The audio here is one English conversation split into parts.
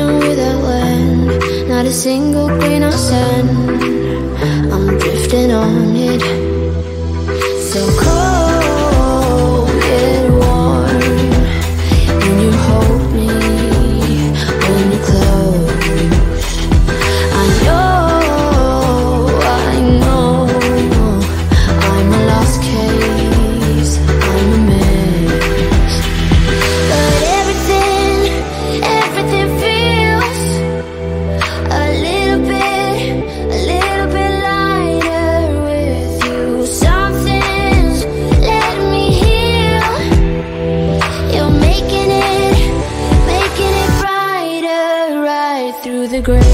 freedom without land, not a single grain of sand. I'm drifting on it. So cold yet warm when you hold me, when you close. I know I'm a lost case, I'm a mess. But everything feels a little bit lighter with you. Something's letting me heal. You're making it brighter right through the gray.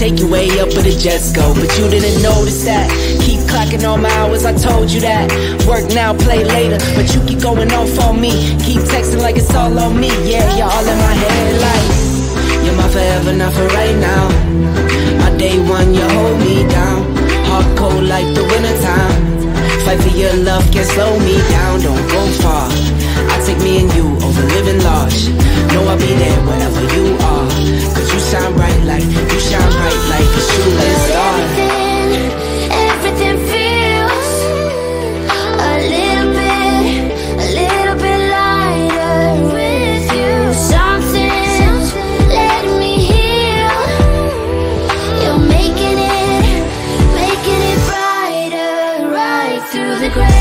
Take you way up, but the jets go. But you didn't notice that. Keep clocking all my hours, I told you that. Work now, play later, but you keep going off on me. Keep texting like it's all on me. Yeah, you're all in my head like you're my forever, not for right now. My day one, you hold me down. Hard cold like the wintertime. Fight for your love, can't slow me down. Don't go far. I take me and you over living large. Know I'll be there wherever you are. Cause you shine bright like a shooting star. Everything feels a little bit lighter with you. Something's letting me heal. You're making it brighter right through the gray.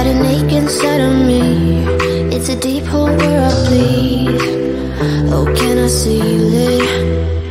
got an ache inside of me. It's a deep hole where I bleed. Oh, can I seal it?